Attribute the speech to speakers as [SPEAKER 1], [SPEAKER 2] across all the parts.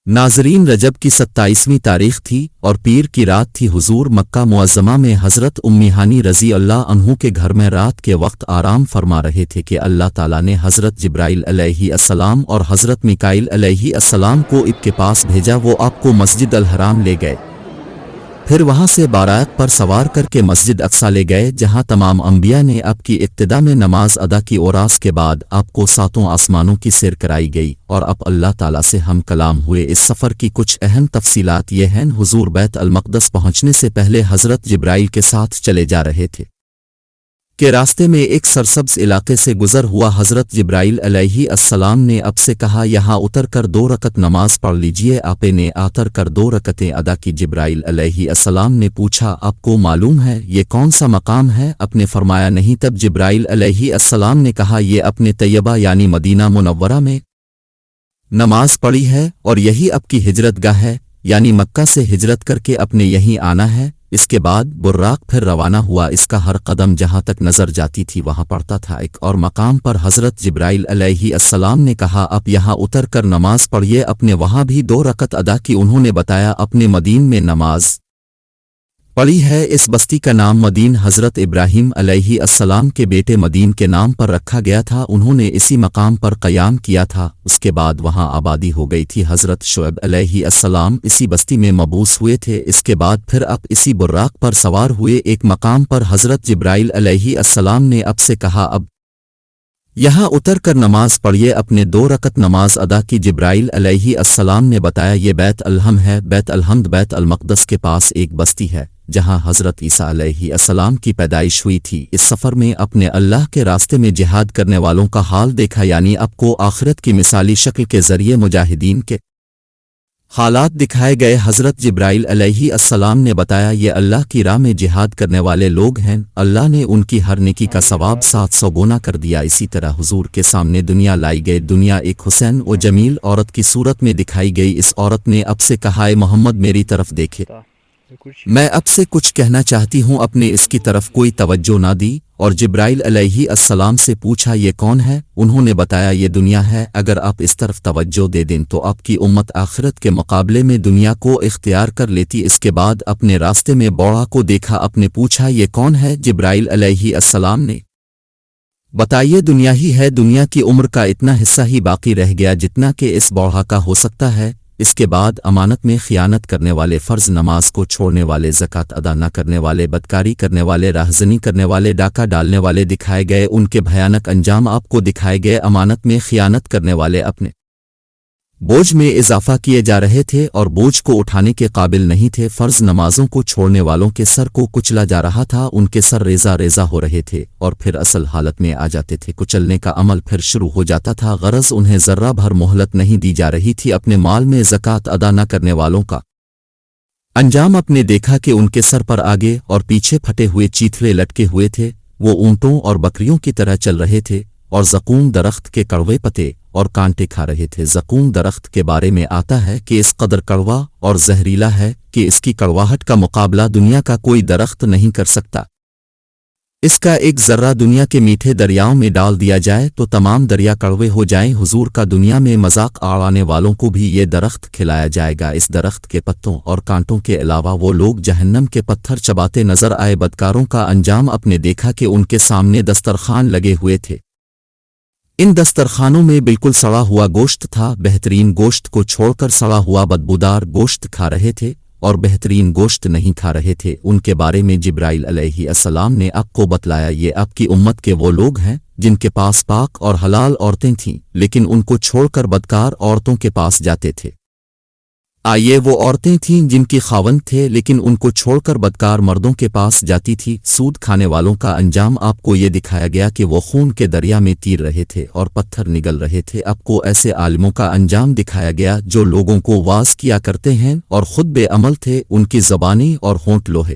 [SPEAKER 1] नाज़रीन, रजब की 27वीं तारीख थी और पीर की रात थी। हुजूर मक्का मुअज़्ज़मा में हज़रत उम्मी हानी रज़ी अल्लाह अन्हु के घर में रात के वक्त आराम फरमा रहे थे कि अल्लाह ताला ने हज़रत जिब्राइल अलैहिस्सलाम और हज़रत मिकाईल अलैहिस्सलाम को इब के पास भेजा। वो आपको मस्जिद अल हराम ले गए, फिर वहाँ से बारात पर सवार करके मस्जिद अक्सा ले गए, जहाँ तमाम अंबिया ने अब की इब्तिदा में नमाज अदा की और आस के बाद आपको सातों आसमानों की सैर कराई गई और अब अल्लाह ताला से हम कलाम हुए। इस सफ़र की कुछ अहम तफसीलात ये हैं। हुजूर बैत अल मक़दस पहुँचने से पहले हज़रत जिब्राइल के साथ चले जा रहे थे कि रास्ते में एक सरसब्ज इलाके से गुजर हुआ। हज़रत जिब्राइल अलैहिस्सलाम ने अब से कहा, यहाँ उतर कर 2 रकत नमाज पढ़ लीजिए। आपे ने आतर कर 2 रकतें अदा की। जिब्राइल अलैहिस्सलाम ने पूछा, आपको मालूम है ये कौन सा मकाम है? आपने फरमाया नहीं। तब जिब्राइल अलैहिस्सलाम ने कहा, ये अपने तैयबा यानी मदीना मुनव्वरा में नमाज पढ़ी है और यही अब की हिजरत गाह है, यानी मक्का से हिजरत करके अपने यहीं आना है। इसके बाद बुर्राक फिर रवाना हुआ। इसका हर कदम जहाँ तक नजर जाती थी वहाँ पड़ता था। एक और मकाम पर हज़रत जिब्राइल अलैहिस्सलाम ने कहा, अब यहाँ उतर कर नमाज पढ़िए। अपने वहाँ भी 2 रकत अदा की। उन्होंने बताया, अपने मदीन में नमाज पढ़ी है। इस बस्ती का नाम मदीन हज़रत इब्राहीम अलैहिस्सलाम के बेटे मदीन के नाम पर रखा गया था। उन्होंने इसी मकाम पर क़याम किया था। उसके बाद वहाँ आबादी हो गई थी। हज़रत शुएब अलैहिस्सलाम इसी बस्ती में मबूस हुए थे। इसके बाद फिर अब इसी बुर्राक पर सवार हुए। एक मकाम पर हज़रत जिब्राइल अलैहिस्सलाम ने अब से कहा, अब यहाँ उतर कर नमाज पढ़िए। अपने 2 रकत नमाज अदा की। जिब्राइल अलैहिस्सलाम ने बताया, ये बैत अलहम है। बैत अलहम्द बैत अल मक़दस के पास एक बस्ती है जहाँ हज़रत ईसा अलैहिस्सलाम की पैदाइश हुई थी। इस सफ़र में अपने अल्लाह के रास्ते में जिहाद करने वालों का हाल देखा, यानी आपको आखिरत की मिसाली शक्ल के ज़रिए मुजाहिदीन के हालात दिखाए गए। हज़रत जिब्राइल अलैहिस्सलाम ने बताया, ये अल्लाह की राह में जिहाद करने वाले लोग हैं। अल्लाह ने उनकी हर नेकी का सवाब 700 गुना कर दिया। इसी तरह हुजूर के सामने दुनिया लाई गई। दुनिया एक हुसैन व जमील औरत की सूरत में दिखाई गई। इस औरत ने अब से कहा, ए मोहम्मद मेरी तरफ देखे, मैं अब से कुछ कहना चाहती हूँ। अपने इसकी तरफ कोई तवज्जो ना दी और जिब्राइल अलैहिस्सलाम से पूछा, ये कौन है? उन्होंने बताया, ये दुनिया है। अगर आप इस तरफ तवज्जो दे दें तो आपकी उम्मत आखिरत के मुकाबले में दुनिया को इख्तियार कर लेती। इसके बाद अपने रास्ते में बौड़ा को देखा। आपने पूछा, ये कौन है? जिब्राइल अलैहिस्सलाम ने बताइए, दुनिया ही है। दुनिया की उम्र का इतना हिस्सा ही बाकी रह गया जितना कि इस बौड़ा का हो सकता है। इसके बाद अमानत में खियानत करने वाले, फ़र्ज नमाज को छोड़ने वाले, ज़कात अदा न करने वाले, बदकारी करने वाले, राहज़नी करने वाले, डाका डालने वाले दिखाए गए। उनके भयानक अंजाम आपको दिखाए गए। अमानत में खियानत करने वाले अपने बोझ में इजाफा किए जा रहे थे और बोझ को उठाने के काबिल नहीं थे। फ़र्ज नमाजों को छोड़ने वालों के सर को कुचला जा रहा था। उनके सर रेजा रेजा हो रहे थे और फिर असल हालत में आ जाते थे। कुचलने का अमल फिर शुरू हो जाता था। गरज उन्हें ज़र्रा भर मोहलत नहीं दी जा रही थी। अपने माल में ज़कात अदा न करने वालों का अंजाम अपने देखा कि उनके सर पर आगे और पीछे फटे हुए चीथड़े लटके हुए थे। वो ऊँटों और बकरियों की तरह चल रहे थे और ज़क़ूम दरख्त के कड़वे पत्ते और कांटे खा रहे थे। ज़क़ूम दरख्त के बारे में आता है कि इस कदर कड़वा और जहरीला है कि इसकी कड़वाहट का मुकाबला दुनिया का कोई दरख्त नहीं कर सकता। इसका एक ज़र्रा दुनिया के मीठे दरियाओं में डाल दिया जाए तो तमाम दरिया कड़वे हो जाएं। हुजूर का दुनिया में मजाक आड़ाने वालों को भी ये दरख्त खिलाया जाएगा। इस दरख्त के पत्तों और कांटों के अलावा वो लोग जहन्नम के पत्थर चबाते नजर आए। बदकारों का अंजाम अपने देखा कि उनके सामने दस्तरखान लगे हुए थे। इन दस्तरखानों में बिल्कुल सड़ा हुआ गोश्त था। बेहतरीन गोश्त को छोड़कर सड़ा हुआ बदबूदार गोश्त खा रहे थे और बेहतरीन गोश्त नहीं खा रहे थे। उनके बारे में जिब्राइल अलैहिस्सलाम ने आपको बतलाया, ये आपकी उम्मत के वो लोग हैं जिनके पास पाक और हलाल औरतें थीं, लेकिन उनको छोड़कर बदकार औरतों के पास जाते थे। ये वो औरतें थीं जिनकी खावंद थे, लेकिन उनको छोड़कर बदकार मर्दों के पास जाती थी। सूद खाने वालों का अंजाम आपको ये दिखाया गया कि वो खून के दरिया में तीर रहे थे और पत्थर निगल रहे थे। आपको ऐसे आलिमों का अंजाम दिखाया गया जो लोगों को वाज किया करते हैं और खुद बेअमल थे। उनकी ज़बानें और होंठ लोहे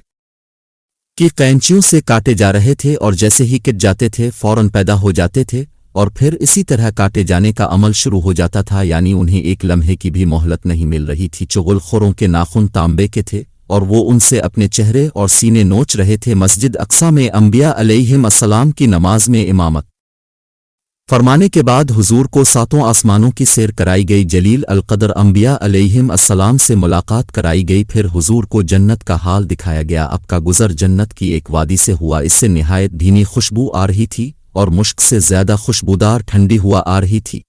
[SPEAKER 1] की कैंचियों से काटे जा रहे थे और जैसे ही कट जाते थे फौरन पैदा हो जाते थे और फिर इसी तरह काटे जाने का अमल शुरू हो जाता था, यानी उन्हें एक लम्हे की भी मोहलत नहीं मिल रही थी। चुगलखोरों के नाखून तांबे के थे और वो उनसे अपने चेहरे और सीने नोच रहे थे। मस्जिद अक्सा में अंबिया अलैहिस्सलाम की नमाज में इमामत फरमाने के बाद हुजूर को सातों आसमानों की सैर कराई गई, जलील अलकदर अंबिया अलैहिम अस्सलाम से मुलाकात कराई गई, फिर हुजूर को जन्नत का हाल दिखाया गया। अब का गुजर जन्नत की एक वादी से हुआ, इससे निहायत धीमी खुशबू आ रही थी और मुश्क से ज्यादा खुशबूदार ठंडी हुआ आ रही थी,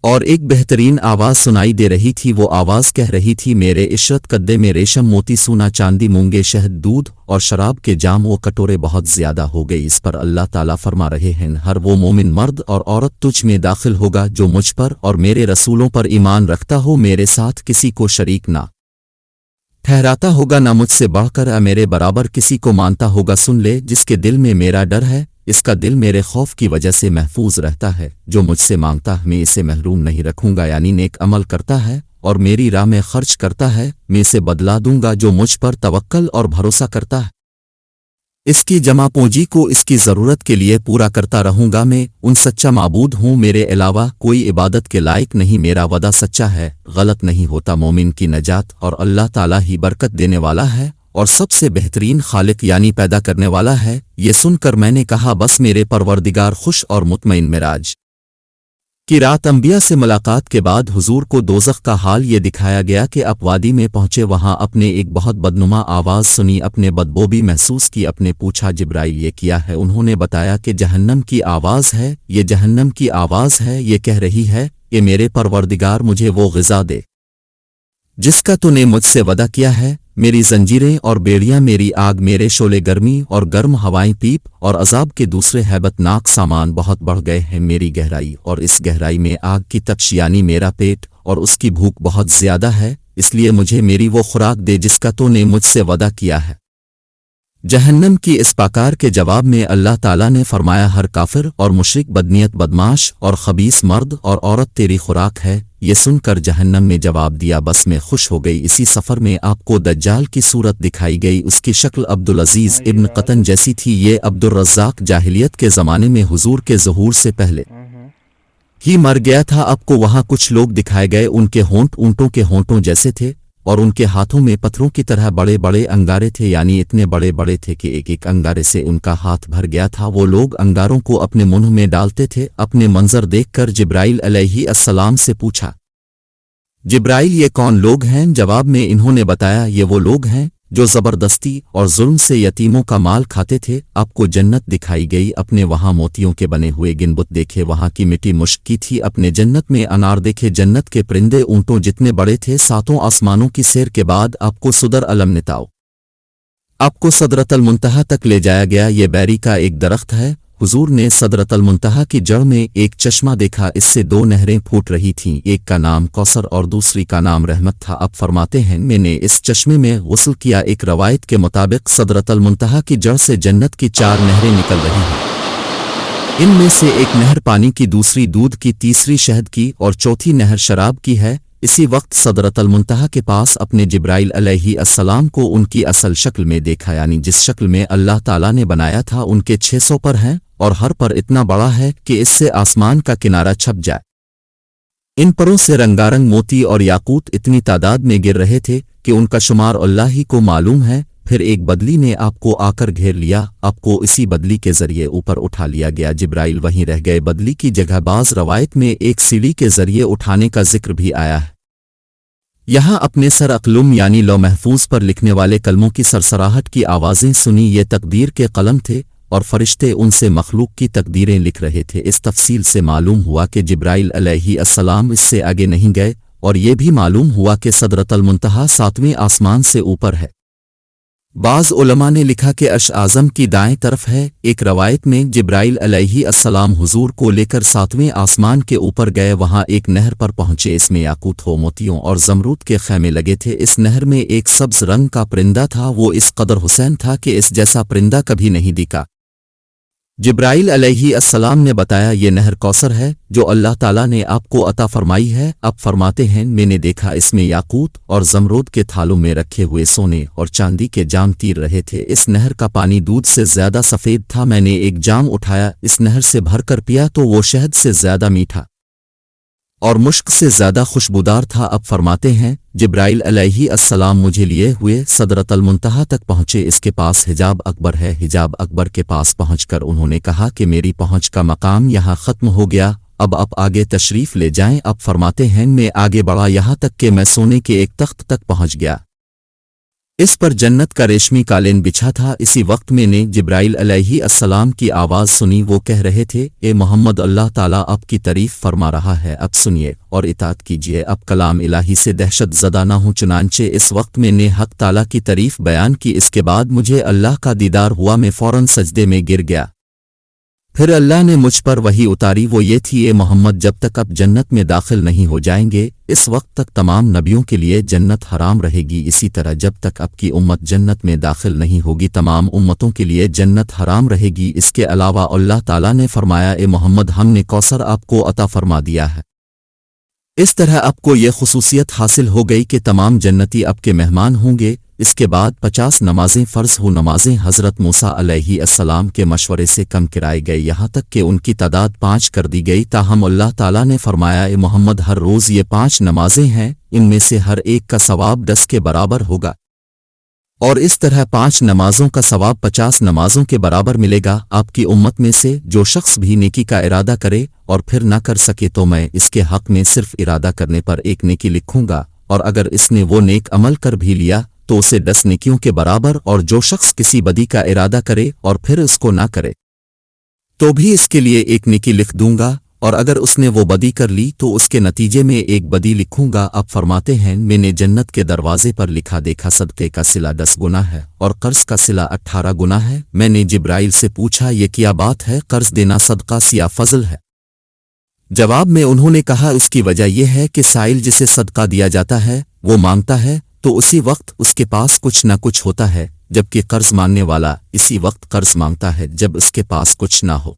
[SPEAKER 1] और एक बेहतरीन आवाज़ सुनाई दे रही थी। वो आवाज़ कह रही थी, मेरे इशरत कद्दे में रेशम मोती सोना चांदी मूंगे शहद दूध और शराब के जाम वो कटोरे बहुत ज़्यादा हो गई। इस पर अल्लाह ताला फरमा रहे हैं, हर वो मोमिन मर्द और औरत तुझ में दाखिल होगा जो मुझ पर और मेरे रसूलों पर ईमान रखता हो, मेरे साथ किसी को शरीक ना ठहराता होगा, ना मुझसे बढ़कर मेरे बराबर किसी को मानता होगा। सुन ले, जिसके दिल में मेरा डर है इसका दिल मेरे खौफ की वजह से महफूज रहता है। जो मुझसे मांगता है मैं इसे महरूम नहीं रखूंगा, यानी नेक अमल करता है और मेरी राह में खर्च करता है मैं इसे बदला दूंगा। जो मुझ पर तवक्कल और भरोसा करता है इसकी जमा पूंजी को इसकी ज़रूरत के लिए पूरा करता रहूंगा। मैं उन सच्चा माबूद हूँ, मेरे अलावा कोई इबादत के लायक नहीं, मेरा वदा सच्चा है, गलत नहीं होता। मोमिन की नजात और अल्लाह ताला ही बरकत देने वाला है और सबसे बेहतरीन खालिक यानी पैदा करने वाला है। ये सुनकर मैंने कहा, बस मेरे परवरदिगार खुश और मुतमईन। मिराज की रात अंबिया से मुलाकात के बाद हुजूर को दोज़ख का हाल ये दिखाया गया कि आप वादी में पहुंचे, वहां अपने एक बहुत बदनुमा आवाज़ सुनी, अपने बदबोबी महसूस की। अपने पूछा, जिब्राइल ये किया है? उन्होंने बताया कि जहन्नम की आवाज़ है, ये जहन्नम की आवाज़ है, ये कह रही है कि मेरे परवरदिगार मुझे वो ग़िज़ा दे जिसका तूने मुझसे वदा किया है। मेरी जंजीरें और बेड़ियां, मेरी आग, मेरे शोले गर्मी और गर्म हवाएं, पीप और अजाब के दूसरे हैबतनाक सामान बहुत बढ़ गए हैं। मेरी गहराई और इस गहराई में आग की तपश यानी मेरा पेट और उसकी भूख बहुत ज्यादा है, इसलिए मुझे मेरी वो खुराक दे जिसका तूने मुझसे वदा किया है। जहन्नम की इस पाकार के जवाब में अल्लाह ताला ने फरमाया, हर काफिर और मुशरिक, बदनीयत, बदमाश और खबीस मर्द और औरत तेरी खुराक है। ये सुनकर जहन्नम ने जवाब दिया, बस मैं खुश हो गई। इसी सफ़र में आपको दज्जाल की सूरत दिखाई गई, उसकी शक्ल अब्दुल अजीज इब्न कतन जैसी थी। ये अब्दुल रज़्ज़ाक जाहिलियत के ज़माने में हुजूर के ज़हूर से पहले ही मर गया था। आपको वहाँ कुछ लोग दिखाए गए, उनके होंठ ऊँटों के होंठों जैसे थे और उनके हाथों में पत्थरों की तरह बड़े बड़े अंगारे थे, यानी इतने बड़े बड़े थे कि एक एक अंगारे से उनका हाथ भर गया था। वो लोग अंगारों को अपने मुंह में डालते थे। अपने मंजर देखकर जिब्राइल अलैहि अस्सलाम से पूछा, जिब्राइल ये कौन लोग हैं? जवाब में इन्होंने बताया, ये वो लोग हैं जो ज़बरदस्ती और जुल्म से यतीमों का माल खाते थे। आपको जन्नत दिखाई गई, अपने वहाँ मोतियों के बने हुए गिनबुत देखे, वहाँ की मिट्टी मुश्क की थी। अपने जन्नत में अनार देखे, जन्नत के परिंदे ऊँटों जितने बड़े थे। सातों आसमानों की सैर के बाद आपको सुदर अलम निताओ, आपको सदरतल मुंतहा तक ले जाया गया। ये बैरी का एक दरख्त है। हुजूर ने सदरतल मुंतहा की जड़ में एक चश्मा देखा, इससे दो नहरें फूट रही थीं, एक का नाम कौसर और दूसरी का नाम रहमत था। अब फरमाते हैं, मैंने इस चश्मे में गुस्ल किया। एक रवायत के मुताबिक सदरतल मुंतहा की जड़ से जन्नत की 4 नहरें निकल रही हैं। इनमें से एक नहर पानी की, दूसरी दूध की, तीसरी शहद की और चौथी नहर शराब की है। इसी वक्त सदरतल मुंतहा के पास अपने जिब्राइल अलैहि अस्सलाम को उनकी असल शक्ल में देखा, यानी जिस शक्ल में अल्लाह ताला ने बनाया था। उनके 600 पर हैं और हर पर इतना बड़ा है कि इससे आसमान का किनारा छप जाए। इन परों से रंगारंग मोती और याकूत इतनी तादाद में गिर रहे थे कि उनका शुमार अल्लाह ही को मालूम है। फिर एक बदली ने आपको आकर घेर लिया, आपको इसी बदली के जरिए ऊपर उठा लिया गया। जिब्राइल वहीं रह गए। बदली की जगह बाज रवायत में एक सीढ़ी के जरिए उठाने का जिक्र भी आया है। यहाँ अपने सर अकलुम यानी लौ महफूज पर लिखने वाले कलमों की सरसराहट की आवाज़ें सुनी। ये तकदीर के कलम थे और फरिश्ते उनसे मखलूक की तकदीरें लिख रहे थे। इस तफसील से मालूम हुआ कि जिब्राइल अलैहि अस्सलाम इससे आगे नहीं गए, और ये भी मालूम हुआ कि सदरतल मुंतहा 7वें आसमान से ऊपर है। बाज़ उलमा ने लिखा कि अर्श आज़म की दाएं तरफ है। एक रवायत में जिब्राइल अलैहि अस्सलाम हुजूर को लेकर 7वें आसमान के ऊपर गए, वहां एक नहर पर पहुंचे। इसमें याकूत हो, मोतियों और जमरूद के खैमे लगे थे। इस नहर में एक सब्ज रंग का परिंदा था, वो इस कदर हुसैन था कि इस जैसा परिंदा कभी नहीं दिखा। जिब्राइल अलैहि अस्सलाम ने बताया, ये नहर कौसर है जो अल्लाह ताला ने आपको अता फरमाई है। अब फरमाते हैं, मैंने देखा इसमें याकूत और जमरूद के थालों में रखे हुए सोने और चांदी के जाम तीर रहे थे। इस नहर का पानी दूध से ज्यादा सफेद था। मैंने एक जाम उठाया, इस नहर से भरकर पिया तो वो शहद से ज्यादा मीठा اور مشک سے زیادہ خوشبودار تھا۔ اب فرماتے ہیں جبرائیل علیہ السلام مجھے لیے ہوئے سدرۃ المنتہا تک پہنچے، اس کے پاس حجاب اکبر ہے۔ حجاب اکبر کے پاس پہنچ کر انہوں نے کہا کہ میری پہنچ کا مقام یہاں ختم ہو گیا، اب آپ آگے تشریف لے جائیں۔ اب فرماتے ہیں میں آگے بڑھا یہاں تک کہ میں سونے کے ایک تخت تک پہنچ گیا، اس پر جنت کا ریشمی قالین بچھا تھا۔ اسی وقت میں نے جبرائیل علیہ السلام کی آواز سنی، وہ کہہ رہے تھے اے محمد اللہ تعالیٰ آپ کی تعریف فرما رہا ہے، اب سنیے اور اطاعت کیجیے، اب کلام الہی سے دہشت زدہ نہ ہوں۔ چنانچہ اس وقت میں نے حق تعالیٰ کی تعریف بیان کی، اس کے بعد مجھے اللہ کا دیدار ہوا، میں فوراً سجدے میں گر گیا۔ پھر اللہ نے مجھ پر وحی اتاری، وہ یہ تھی اے محمد جب تک آپ جنت میں داخل نہیں ہو جائیں گے اس وقت تک تمام نبیوں کے لیے جنت حرام رہے گی، اسی طرح جب تک آپ کی امت جنت میں داخل نہیں ہوگی تمام امتوں کے لیے جنت حرام رہے گی۔ اس کے علاوہ اللہ تعالیٰ نے فرمایا اے محمد ہم نے کوثر آپ کو عطا فرما دیا ہے، اس طرح آپ کو یہ خصوصیت حاصل ہو گئی کہ تمام جنتی آپ کے مہمان ہوں گے۔ اس کے بعد 50 نمازیں فرض ہو، نمازیں حضرت موسیٰ علیہ السلام کے مشورے سے کم کرائی گئی یہاں تک کہ ان کی تعداد 5 کر دی گئی، تاہم اللہ تعالیٰ نے فرمایا اے محمد ہر روز یہ 5 نمازیں ہیں، ان میں سے ہر ایک کا ثواب 10 کے برابر ہوگا، اور اس طرح 5 نمازوں کا ثواب 50 نمازوں کے برابر ملے گا۔ آپ کی امت میں سے جو شخص بھی نیکی کا ارادہ کرے اور پھر نہ کر سکے تو میں اس کے حق میں صرف ارادہ کرنے پر ایک نیکی لکھوں گا، اور اگر اس نے وہ نیک عمل کر بھی لیا تو اسے 10 نیکیوں کے برابر، اور جو شخص کسی بدی کا ارادہ کرے اور پھر اس کو نہ کرے تو بھی اس کے لیے ایک نیکی لکھ دوں گا، اور اگر اس نے وہ بدی کر لی تو اس کے نتیجے میں ایک بدی لکھوں گا۔ اب فرماتے ہیں میں نے جنت کے دروازے پر لکھا دیکھا صدقے کا صلہ 10 گنا ہے اور قرض کا صلہ 18 گنا ہے۔ میں نے جبرائیل سے پوچھا یہ کیا بات ہے، قرض دینا صدقہ سیا فضل ہے؟ جواب میں انہوں نے کہا اس کی وجہ یہ ہے کہ سائل جسے صدقہ دیا جاتا ہے وہ مانگتا ہے تو اسی وقت اس کے پاس کچھ نہ کچھ ہوتا ہے، جبکہ قرض ماننے والا اسی وقت قرض مانگتا ہے جب اس کے پاس کچھ نہ ہو۔